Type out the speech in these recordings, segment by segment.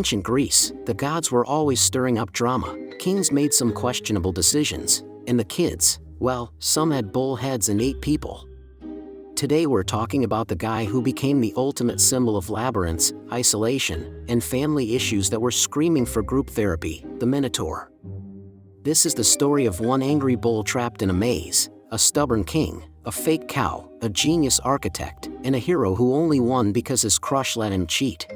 ancient Greece, the gods were always stirring up drama. Kings made some questionable decisions, and the kids, well, some had bull heads and ate people. Today we're talking about the guy who became the ultimate symbol of labyrinths, isolation, and family issues that were screaming for group therapy, the Minotaur. This is the story of one angry bull trapped in a maze, a stubborn king, a fake cow, a genius architect, and a hero who only won because his crush let him cheat.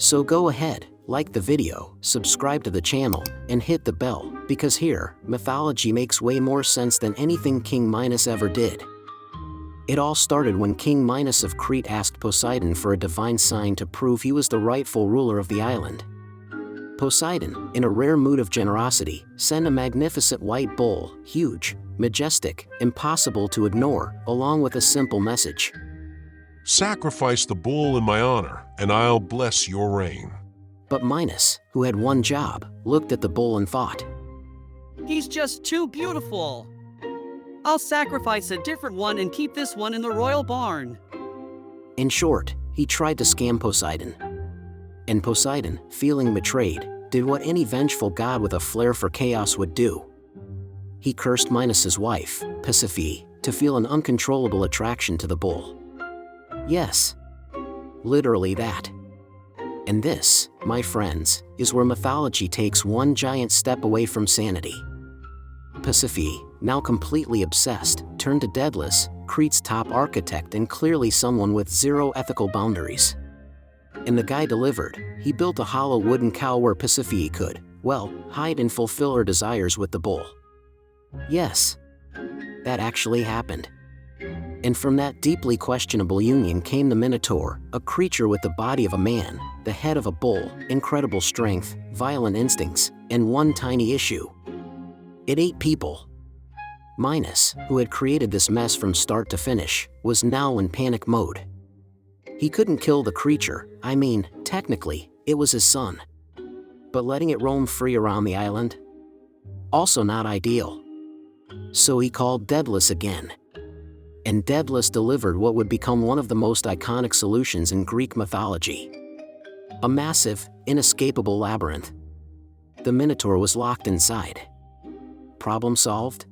So go ahead, like the video, subscribe to the channel, and hit the bell, because here, mythology makes way more sense than anything King Minos ever did. It all started when King Minos of Crete asked Poseidon for a divine sign to prove he was the rightful ruler of the island. Poseidon, in a rare mood of generosity, sent a magnificent white bull, huge, majestic, impossible to ignore, along with a simple message. Sacrifice the bull in my honor, and I'll bless your reign. But Minos, who had one job, looked at the bull and thought, He's just too beautiful. I'll sacrifice a different one and keep this one in the royal barn. In short, he tried to scam Poseidon. And Poseidon, feeling betrayed, did what any vengeful god with a flair for chaos would do. He cursed Minos' wife, Persephone, to feel an uncontrollable attraction to the bull. Yes, literally that. And this, my friends, is where mythology takes one giant step away from sanity. Persephone, now completely obsessed, turned to Daedalus, Crete's top architect and clearly someone with zero ethical boundaries. And the guy delivered. He built a hollow wooden cow where Persephone could, well, hide and fulfill her desires with the bull. Yes, that actually happened. And from that deeply questionable union came the Minotaur, a creature with the body of a man, the head of a bull, incredible strength, violent instincts, and one tiny issue. It ate people. Minos, who had created this mess from start to finish, was now in panic mode. He couldn't kill the creature, I mean, technically, it was his son. But letting it roam free around the island? Also not ideal. So he called Daedalus again. And Daedalus delivered what would become one of the most iconic solutions in Greek mythology. A massive, inescapable labyrinth. The Minotaur was locked inside. Problem solved?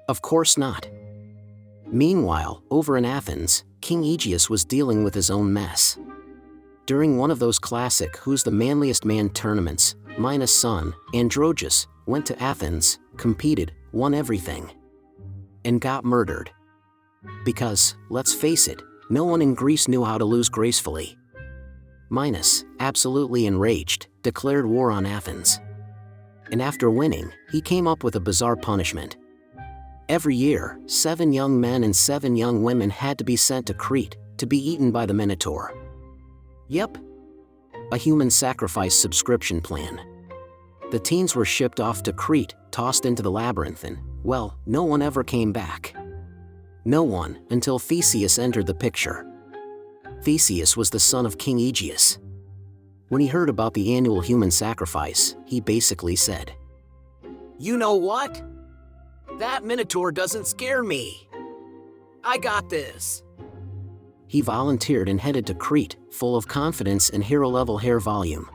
Of course not. Meanwhile, over in Athens, King Aegeus was dealing with his own mess. During one of those classic Who's the Manliest Man tournaments, Minos' son, Androgeus, went to Athens, competed, won everything, and got murdered. Because, let's face it, no one in Greece knew how to lose gracefully. Minos, absolutely enraged, declared war on Athens. And after winning, he came up with a bizarre punishment. Every year, 7 young men and 7 young women had to be sent to Crete to be eaten by the Minotaur. Yep, a human sacrifice subscription plan. The teens were shipped off to Crete, tossed into the labyrinth and, well, no one ever came back. No one, until Theseus entered the picture. Theseus was the son of King Aegeus. When he heard about the annual human sacrifice, he basically said, You know what? That Minotaur doesn't scare me. I got this. He volunteered and headed to Crete, full of confidence and hero-level hair volume.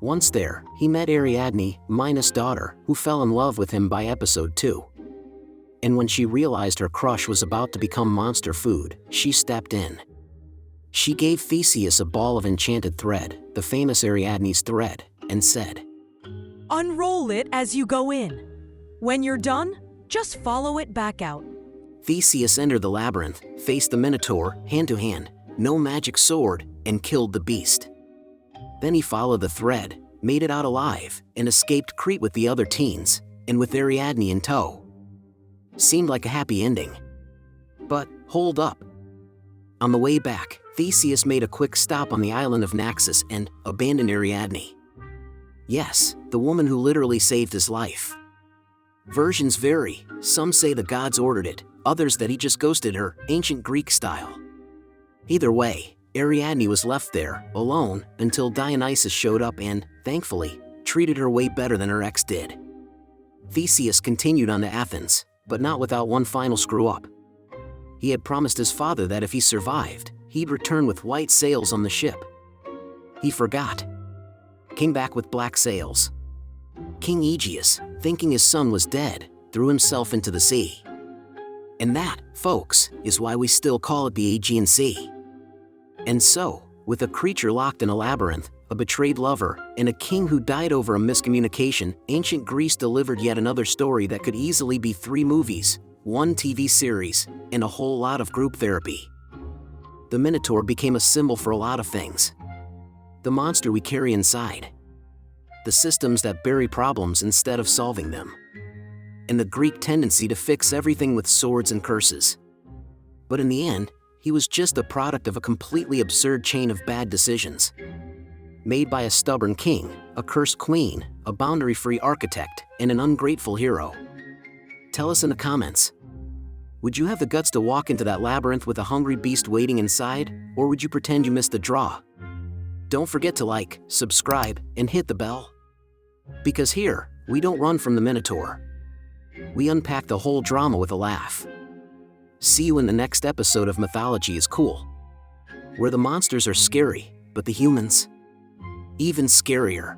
Once there, he met Ariadne, Minos' daughter, who fell in love with him by episode 2. And when she realized her crush was about to become monster food, she stepped in. She gave Theseus a ball of enchanted thread, the famous Ariadne's thread, and said, Unroll it as you go in. When you're done, just follow it back out. Theseus entered the labyrinth, faced the Minotaur, hand to hand, no magic sword, and killed the beast. Then he followed the thread, made it out alive, and escaped Crete with the other teens, and with Ariadne in tow. Seemed like a happy ending. But, hold up. On the way back, Theseus made a quick stop on the island of Naxos and abandoned Ariadne. Yes, the woman who literally saved his life. Versions vary, some say the gods ordered it, others that he just ghosted her, ancient Greek style. Either way, Ariadne was left there, alone, until Dionysus showed up and, thankfully, treated her way better than her ex did. Theseus continued on to Athens, but not without one final screw-up. He had promised his father that if he survived, he'd return with white sails on the ship. He forgot. came back with black sails. King Aegeus, thinking his son was dead, threw himself into the sea. And that, folks, is why we still call it the Aegean Sea. And so, with a creature locked in a labyrinth, a betrayed lover, and a king who died over a miscommunication, ancient Greece delivered yet another story that could easily be 3 movies, 1 TV series, and a whole lot of group therapy. The Minotaur became a symbol for a lot of things. The monster we carry inside. The systems that bury problems instead of solving them. And the Greek tendency to fix everything with swords and curses. But in the end, he was just a product of a completely absurd chain of bad decisions. Made by a stubborn king, a cursed queen, a boundary-free architect, and an ungrateful hero. Tell us in the comments. Would you have the guts to walk into that labyrinth with a hungry beast waiting inside, or would you pretend you missed the draw? Don't forget to like, subscribe, and hit the bell. Because here, we don't run from the Minotaur. We unpack the whole drama with a laugh. See you in the next episode of Mythology is Cool, where the monsters are scary, but the humans, even scarier.